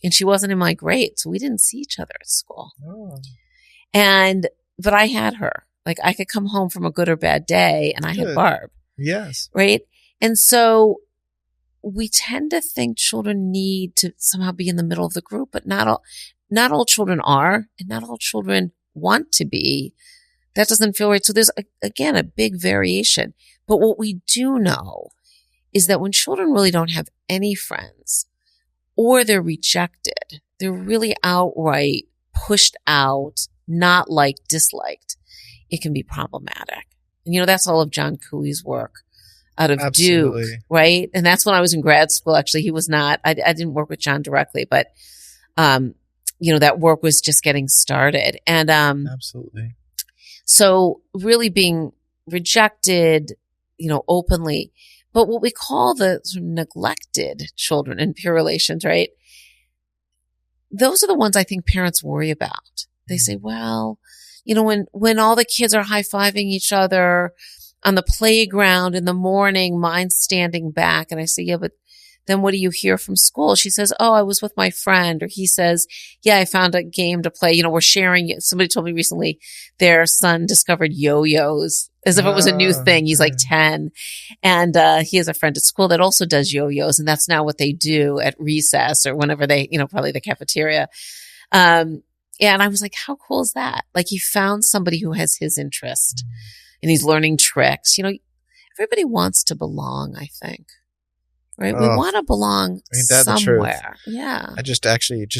and she wasn't in my grade. So we didn't see each other at school. But I had her. Like I could come home from a good or bad day and I had Barb. Yes. Right. And so we tend to think children need to somehow be in the middle of the group, but not all children are, and not all children want to be. That doesn't feel right. So there's, again, a big variation. But what we do know is that when children really don't have any friends or they're rejected, they're really outright pushed out, not liked, disliked, it can be problematic. And, that's all of John Cooey's work out of Duke, right? And that's when I was in grad school. Actually, he was not, I didn't work with John directly, but, that work was just getting started. And, absolutely. So really being rejected, openly, but what we call the sort of neglected children in peer relations, right? Those are the ones I think parents worry about. They say, well, when all the kids are high-fiving each other on the playground in the morning, mine's standing back. And I say, yeah, but then what do you hear from school? She says, oh, I was with my friend. Or he says, yeah, I found a game to play. We're sharing. Somebody told me recently their son discovered yo-yos as if it was a new thing. He's like 10. And he has a friend at school that also does yo-yos. And that's now what they do at recess or whenever they, probably the cafeteria. And I was like, how cool is that? Like he found somebody who has his interest and he's learning tricks. Everybody wants to belong, I think. Right? We want to belong somewhere. Yeah. I just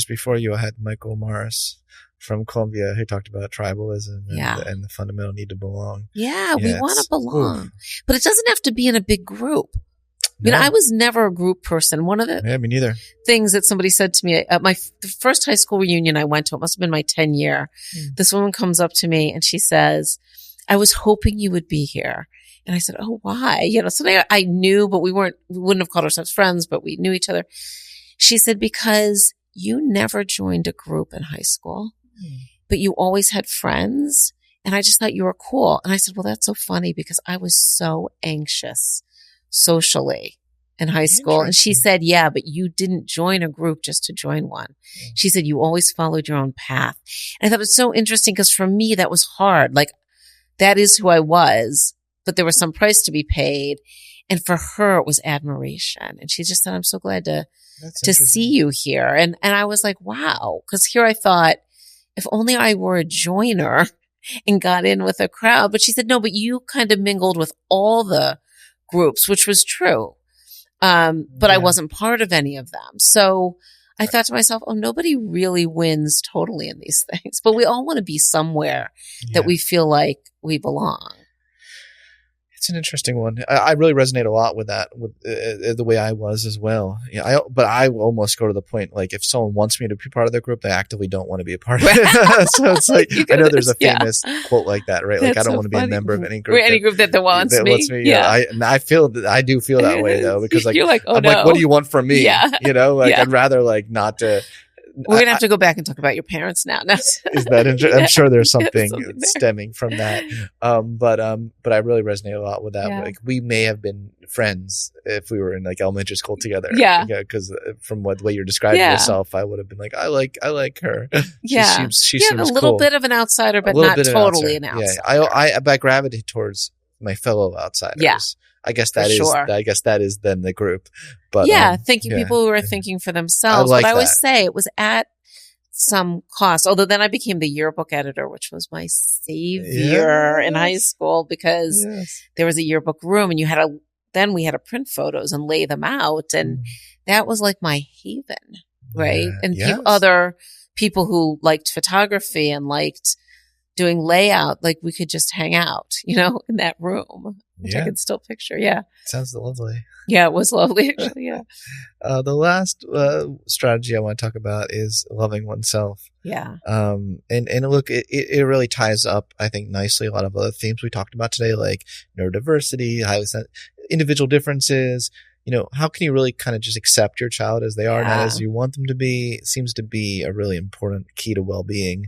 before you, I had Michael Morris from Columbia who talked about tribalism and the fundamental need to belong. Yeah, we want to belong. But it doesn't have to be in a big group. I mean, I was never a group person. One of the me neither. things that somebody said to me at the first high school reunion I went to, it must have been my 10 year. This woman comes up to me and she says, I was hoping you would be here. And I said, oh, why? Something I knew, but we wouldn't have called ourselves friends, but we knew each other. She said, because you never joined a group in high school, but you always had friends. And I just thought you were cool. And I said, well, that's so funny because I was so anxious socially in high school. And she said, yeah, but you didn't join a group just to join one. She said, you always followed your own path. And I thought it was so interesting because for me, that was hard. Like, that is who I was, but there was some price to be paid. And for her, it was admiration. And she just said, I'm so glad to see you here. And I was like, wow. Because here I thought, if only I were a joiner and got in with a crowd. But she said, no, but you kind of mingled with all the groups, which was true. But I wasn't part of any of them. So I thought to myself, oh, nobody really wins totally in these things, but we all want to be somewhere that we feel like we belong. It's an interesting one. I really resonate a lot with that, with the way I was as well. Yeah, but I almost go to the point, like, if someone wants me to be part of their group, they actively don't want to be a part of it. So it's like, I know there's a famous quote like that, right? Like, I don't want to be a member of any group. Any group that wants me. Yeah. I do feel that way though, because like, you're like, oh, I'm like, what do you want from me? Yeah. I'd rather like not to. We're going to have to go back and talk about your parents now. Is that interesting? I'm sure there's something stemming from that. But I really resonate a lot with that. Yeah. Like, we may have been friends if we were in like elementary school together. Yeah. Because from the way you're describing yourself, I would have been like, I like her. Yeah. She seems a little cool. bit of an outsider, but not totally an outsider. Yeah. I gravitate towards my fellow outsiders. Yeah. I guess that is then the group. But thinking people who are thinking for themselves. But I always say it was at some cost. Although then I became the yearbook editor, which was my savior in high school, because there was a yearbook room and we had to print photos and lay them out, and that was like my haven, right? And other people who liked photography and liked doing layout, like, we could just hang out, in that room, which I can still picture. Yeah. Sounds lovely. Yeah, it was lovely, actually. Yeah. The last strategy I want to talk about is loving oneself. Yeah. And look, it really ties up, I think, nicely a lot of other themes we talked about today, like neurodiversity, individual differences. How can you really kind of just accept your child as they are, not as you want them to be? It seems to be a really important key to well-being,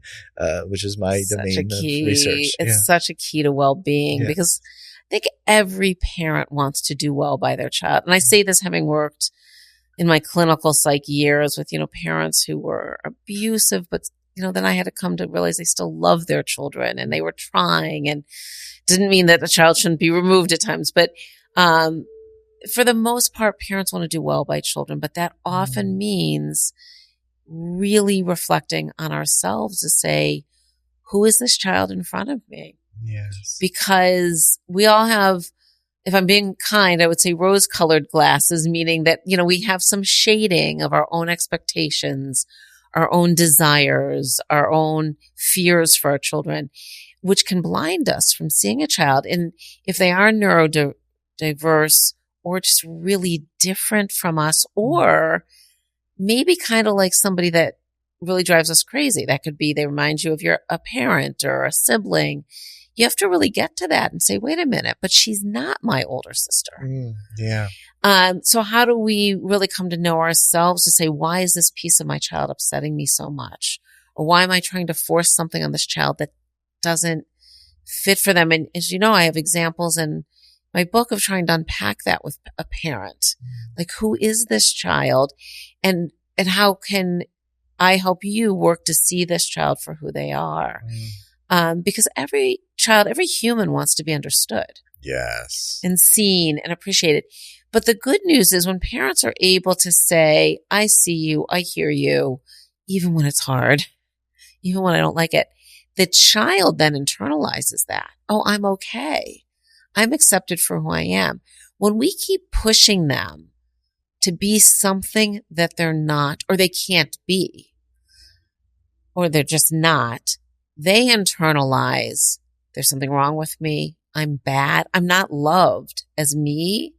which is my domain of research. It's such a key to well-being because I think every parent wants to do well by their child. And I say this having worked in my clinical psych years with, parents who were abusive, but, then I had to come to realize they still love their children and they were trying, and didn't mean that the child shouldn't be removed at times, but, for the most part, parents want to do well by children, but that often means really reflecting on ourselves to say, who is this child in front of me? Yes. Because we all have, if I'm being kind, I would say rose-colored glasses, meaning that, we have some shading of our own expectations, our own desires, our own fears for our children, which can blind us from seeing a child. And if they are neurodiverse, or just really different from us, or maybe kind of like somebody that really drives us crazy. That could be, they remind you of a parent or a sibling. You have to really get to that and say, wait a minute, but she's not my older sister. So how do we really come to know ourselves to say, why is this piece of my child upsetting me so much? Or why am I trying to force something on this child that doesn't fit for them? And as you know, I have examples in my book of trying to unpack that with a parent. Like, who is this child? And how can I help you work to see this child for who they are? Because every human wants to be understood. Yes. And seen and appreciated. But the good news is when parents are able to say, I see you, I hear you, even when it's hard, even when I don't like it, the child then internalizes that. Oh, I'm okay. I'm accepted for who I am. When we keep pushing them to be something that they're not, or they can't be, or they're just not, they internalize, there's something wrong with me. I'm bad. I'm not loved as me.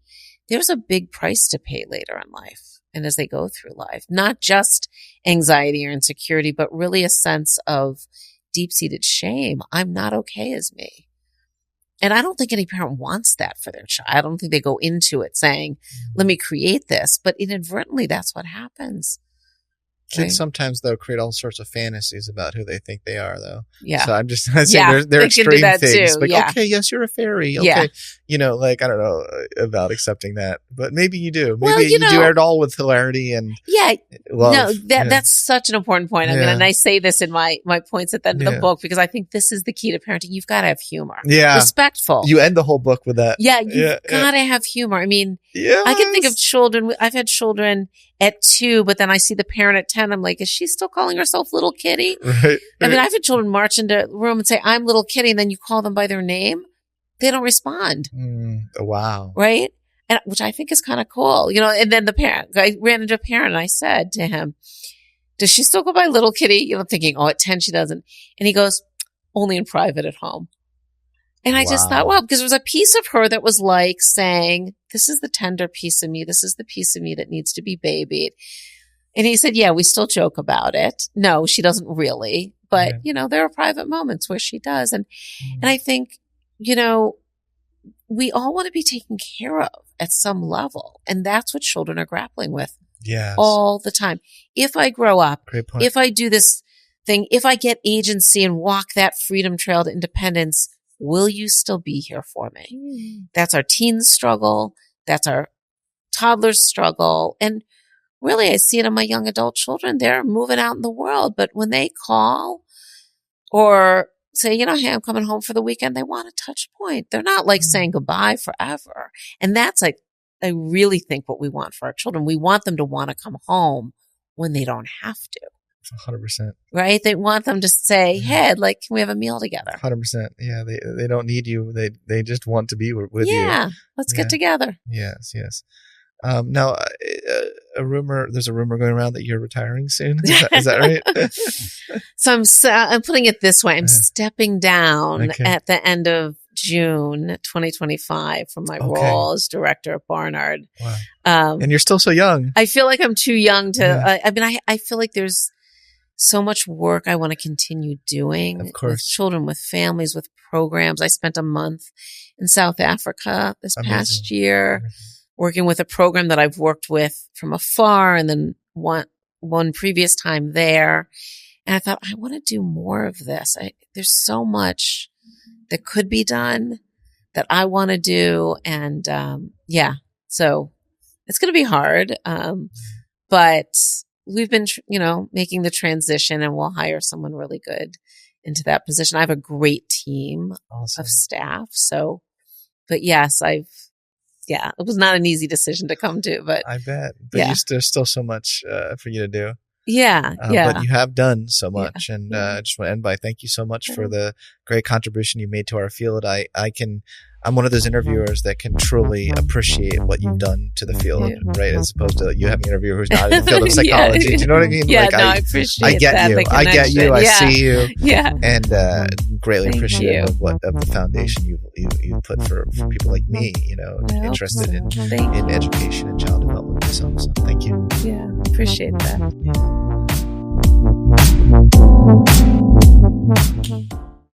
there's a big price to pay later in life and as they go through life, not just anxiety or insecurity, but really a sense of deep-seated shame. I'm not okay as me. And I don't think any parent wants that for their child. I don't think they go into it saying, let me create this, but inadvertently that's what happens. Kids sometimes, though, create all sorts of fantasies about who they think they are, though. Yeah. So I'm just saying they're extreme things. Too. Like, yeah. Okay, yes, you're a fairy. Okay. Yeah. You know, like, I don't know about accepting that, but maybe you do. Maybe Well, you do it all with hilarity and love. No, that's such an important point. I mean, and I say this in my points at the end of the book, because I think this is the key to parenting. You've got to have humor. Yeah. Respectful. You end the whole book with that. Yeah. You've got to have humor. I mean, I can think of children. I've had children at 2, but then I see the parent at 10. I'm like, is she still calling herself little kitty? Right. I mean, I've had children march into the room and say, I'm little kitty. And then you call them by their name. They don't respond. Wow. Right. And which I think is kind of cool, you know, and then I ran into a parent and I said to him, does she still go by little kitty? You know, thinking, at 10, she doesn't. And he goes, only in private at home. And I just thought, wow, because there was a piece of her that was like saying, this is the tender piece of me. This is the piece of me that needs to be babied. And he said, yeah, we still joke about it. No, she doesn't really. But, you know, there are private moments where she does. And I think, you know, we all want to be taken care of at some level. And that's what children are grappling with all the time. If I grow up, if I do this thing, if I get agency and walk that freedom trail to independence, will you still be here for me? That's our teen struggle. That's our toddler's struggle. And really, I see it in my young adult children. They're moving out in the world. But when they call or say, you know, hey, I'm coming home for the weekend, they want a touch point. They're not like saying goodbye forever. And that's like, I really think what we want for our children. We want them to want to come home when they don't have to. 100%. Right? They want them to say, hey, like, can we have a meal together? 100%. Yeah. They don't need you. They just want to be with you. Yeah. Let's get together. Yes. Now, there's a rumor going around that you're retiring soon. Is that right? So I'm putting it this way. I'm stepping down at the end of June 2025 from my role as director at Barnard. Wow. And you're still so young. I feel like I'm too young to, I feel like there's so much work I want to continue doing with children, with families, with programs. I spent a month in South Africa this past year working with a program that I've worked with from afar, and then one previous time there. And I thought, I want to do more of this. There's so much that could be done that I want to do. And, so it's going to be hard. But we've been, making the transition, and we'll hire someone really good into that position. I have a great team of staff. So, but yes, it was not an easy decision to come to, but I bet. But there's still so much for you to do. Yeah. But you have done so much. And I just want to end by thank you so much for the great contribution you made to our field. I'm one of those interviewers that can truly appreciate what you've done to the field, right? As opposed to you having an interviewer who's not in the field of psychology. Do you know what I mean? Yeah, I appreciate I get that. You. I get you. I see you. Yeah. And greatly appreciate of the foundation you put for people like me, interested in education and child development myself. So thank you. Yeah, appreciate that. Yeah.